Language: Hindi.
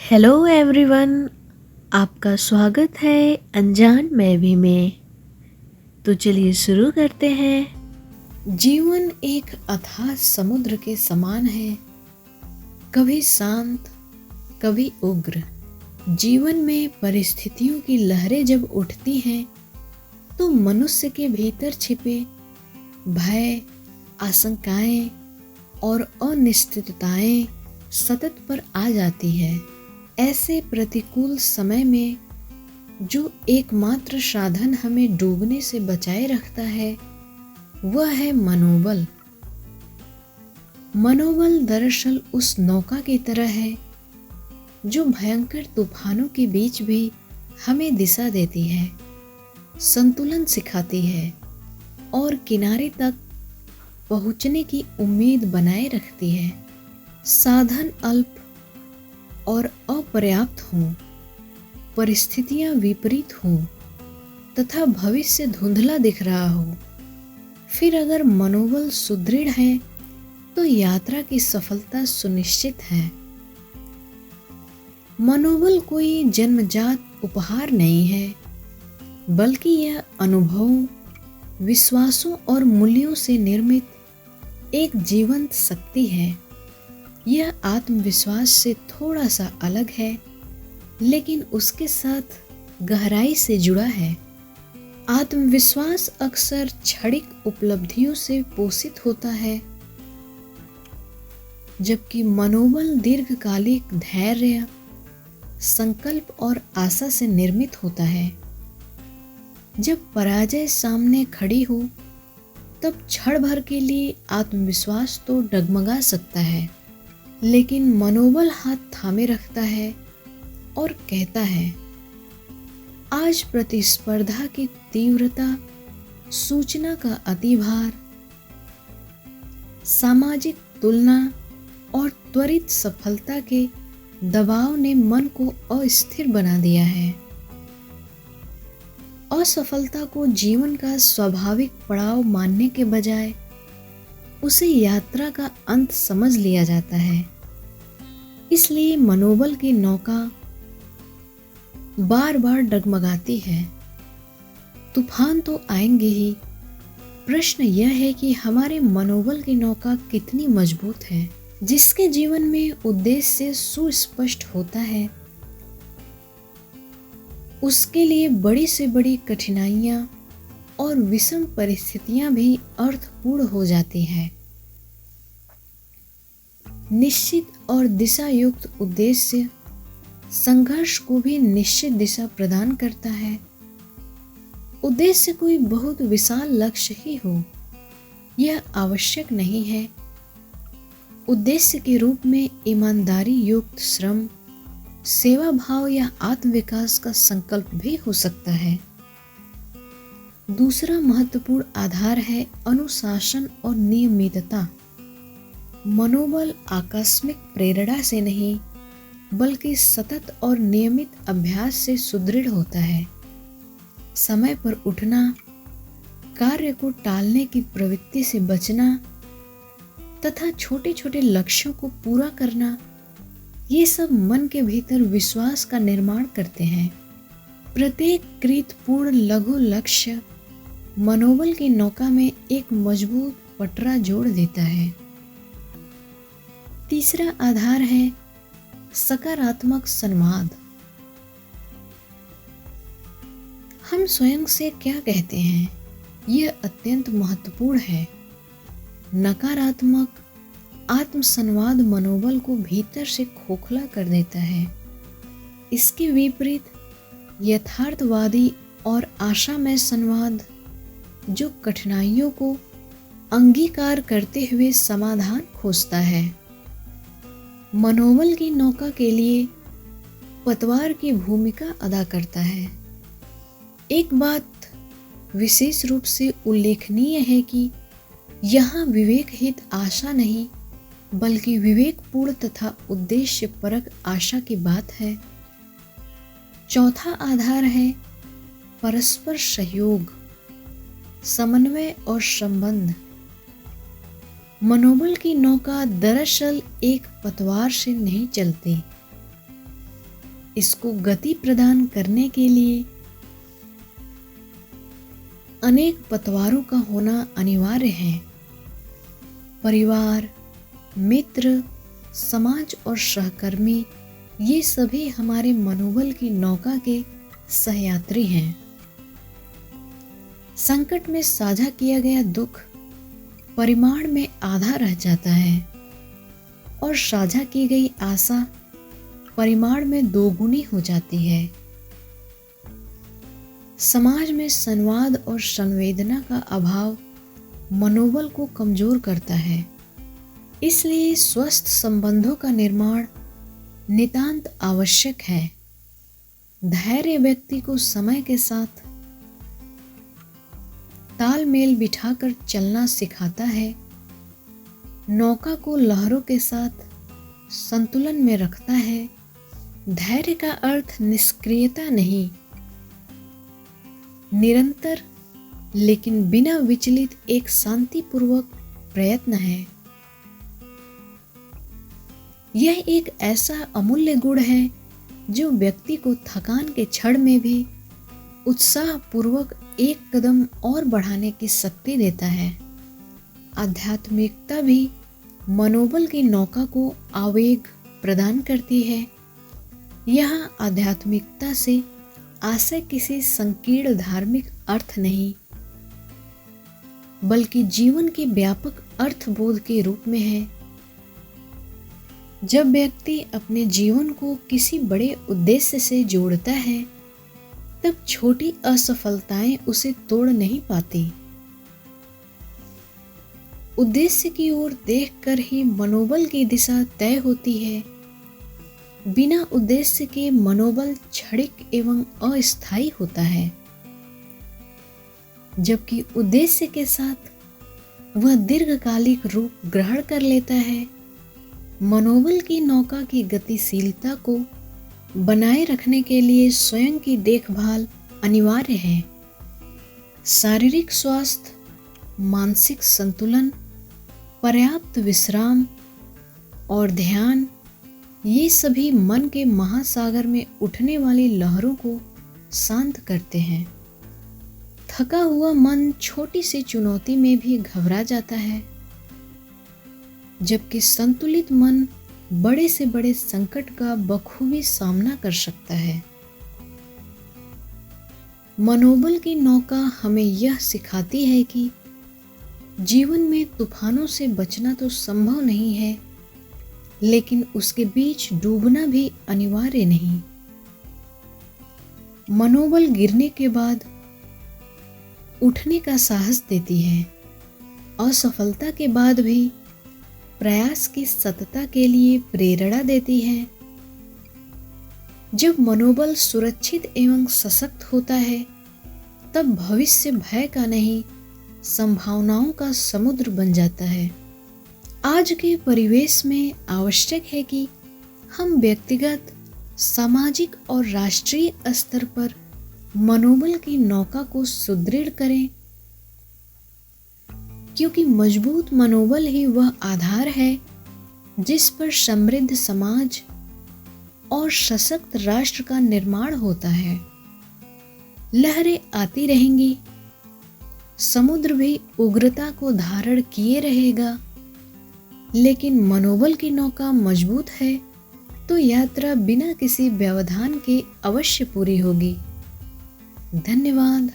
Hello everyone. आपका स्वागत है अनजान में भी में। तो चलिए शुरू करते हैं। जीवन एक अथाह समुद्र के समान है, कभी शांत कभी उग्र। जीवन में परिस्थितियों की लहरें जब उठती हैं तो मनुष्य के भीतर छिपे भय, आशंकाएं और अनिश्चितताएं सतत पर आ जाती है। ऐसे प्रतिकूल समय में जो एकमात्र साधन हमें डूबने से बचाए रखता है वह है मनोबल। मनोबल दरअसल उस नौका की तरह है जो भयंकर तूफानों के बीच भी हमें दिशा देती है, संतुलन सिखाती है और किनारे तक पहुंचने की उम्मीद बनाए रखती है। साधन अल्प और अपर्याप्त हों, परिस्थितियां विपरीत हों तथा भविष्य धुंधला दिख रहा हो, फिर अगर मनोबल सुदृढ़ है तो यात्रा की सफलता सुनिश्चित है। मनोबल कोई जन्मजात उपहार नहीं है, बल्कि यह अनुभवों, विश्वासों और मूल्यों से निर्मित एक जीवंत शक्ति है। यह आत्मविश्वास से थोड़ा सा अलग है, लेकिन उसके साथ गहराई से जुड़ा है। आत्मविश्वास अक्सर क्षणिक उपलब्धियों से पोषित होता है, जबकि मनोबल दीर्घकालिक धैर्य, संकल्प और आशा से निर्मित होता है। जब पराजय सामने खड़ी हो तब क्षण भर के लिए आत्मविश्वास तो डगमगा सकता है, लेकिन मनोबल हाथ थामे रखता है और कहता है, आज प्रतिस्पर्धा की तीव्रता, सूचना का अतिभार, सामाजिक तुलना और त्वरित सफलता के दबाव ने मन को अस्थिर बना दिया है। असफलता को जीवन का स्वाभाविक पड़ाव मानने के बजाय उसे यात्रा का अंत समझ लिया जाता है। इसलिए मनोबल की नौका बार बार डगमगाती है। तूफान तो आएंगे ही, प्रश्न यह है कि हमारे मनोबल की नौका कितनी मजबूत है। जिसके जीवन में उद्देश्य सुस्पष्ट होता है उसके लिए बड़ी से बड़ी कठिनाइयां और विषम परिस्थितियां भी अर्थपूर्ण हो जाती हैं। निश्चित और दिशा युक्त उद्देश्य संघर्ष को भी निश्चित दिशा प्रदान करता है। उद्देश्य कोई बहुत विशाल लक्ष्य ही हो, यह आवश्यक नहीं है। उद्देश्य के रूप में ईमानदारी युक्त श्रम, सेवा भाव या आत्मविकास का संकल्प भी हो सकता है। दूसरा महत्वपूर्ण आधार है अनुशासन और नियमितता। मनोबल आकस्मिक प्रेरणा से नहीं, बल्कि सतत और नियमित अभ्यास से सुदृढ़ होता है। समय पर उठना, कार्य को टालने की प्रवृत्ति से बचना तथा छोटे छोटे लक्ष्यों को पूरा करना, ये सब मन के भीतर विश्वास का निर्माण करते हैं। प्रत्येक कृतपूर्ण लघु लक्ष्य मनोबल की नौका में एक मजबूत पटरा जोड़ देता है। तीसरा आधार है सकारात्मक संवाद। हम स्वयं से क्या कहते हैं, यह अत्यंत महत्वपूर्ण है। नकारात्मक आत्मसंवाद मनोबल को भीतर से खोखला कर देता है। इसके विपरीत यथार्थवादी और आशामय संवाद, जो कठिनाइयों को अंगीकार करते हुए समाधान खोजता है, मनोबल की नौका के लिए पतवार की भूमिका अदा करता है। एक बात विशेष रूप से उल्लेखनीय है कि यहाँ विवेकहित आशा नहीं, बल्कि विवेकपूर्ण तथा उद्देश्यपरक आशा की बात है। चौथा आधार है परस्पर सहयोग, समन्वय और संबंध। मनोबल की नौका दरअसल एक पतवार से नहीं चलती, इसको गति प्रदान करने के लिए अनेक पतवारों का होना अनिवार्य है। परिवार, मित्र, समाज और सहकर्मी, ये सभी हमारे मनोबल की नौका के सहयात्री हैं। संकट में साझा किया गया दुख परिमाण में आधा रह जाता है और साझा की गई आशा परिमाण में दोगुनी हो जाती है। समाज में संवाद और संवेदना का अभाव मनोबल को कमजोर करता है। इसलिए स्वस्थ संबंधों का निर्माण नितांत आवश्यक है। धैर्य व्यक्ति को समय के साथ तालमेल बिठाकर चलना सिखाता है, नौका को लहरों के साथ संतुलन में रखता है। धैर्य का अर्थ निष्क्रियता नहीं, निरंतर लेकिन बिना विचलित एक शांतिपूर्वक प्रयत्न है। यह एक ऐसा अमूल्य गुण है जो व्यक्ति को थकान के क्षण में भी उत्साहपूर्वक एक कदम और बढ़ाने की शक्ति देता है। आध्यात्मिकता भी मनोबल की नौका को आवेग प्रदान करती है। यह आध्यात्मिकता से आशय किसी संकीर्ण धार्मिक अर्थ नहीं, बल्कि जीवन के व्यापक अर्थबोध के रूप में है। जब व्यक्ति अपने जीवन को किसी बड़े उद्देश्य से जोड़ता है, तब छोटी असफलताएं उसे तोड़ नहीं पाती। उद्देश्य की ओर देखकर ही मनोबल की दिशा तय होती है। बिना उद्देश्य के मनोबल क्षणिक एवं अस्थायी होता है, जबकि उद्देश्य के साथ वह दीर्घकालिक रूप ग्रहण कर लेता है। मनोबल की नौका की गतिशीलता को बनाए रखने के लिए स्वयं की देखभाल अनिवार्य है। शारीरिक स्वास्थ्य, मानसिक संतुलन, पर्याप्त विश्राम और ध्यान, ये सभी मन के महासागर में उठने वाली लहरों को शांत करते हैं। थका हुआ मन छोटी सी चुनौती में भी घबरा जाता है, जबकि संतुलित मन बड़े से बड़े संकट का बखूबी सामना कर सकता है। मनोबल की नौका हमें यह सिखाती है कि जीवन में तूफानों से बचना तो संभव नहीं है, लेकिन उसके बीच डूबना भी अनिवार्य नहीं। मनोबल गिरने के बाद उठने का साहस देती है। असफलता के बाद भी प्रयास की सतता के लिए प्रेरणा देती है। जब मनोबल सुरक्षित एवं सशक्त होता है, तब भविष्य भय का नहीं, संभावनाओं का समुद्र बन जाता है। आज के परिवेश में आवश्यक है कि हम व्यक्तिगत, सामाजिक और राष्ट्रीय स्तर पर मनोबल की नौका को सुदृढ़ करें, क्योंकि मजबूत मनोबल ही वह आधार है जिस पर समृद्ध समाज और सशक्त राष्ट्र का निर्माण होता है। लहरें आती रहेंगी, समुद्र भी उग्रता को धारण किए रहेगा, लेकिन मनोबल की नौका मजबूत है तो यात्रा बिना किसी व्यवधान के अवश्य पूरी होगी। धन्यवाद।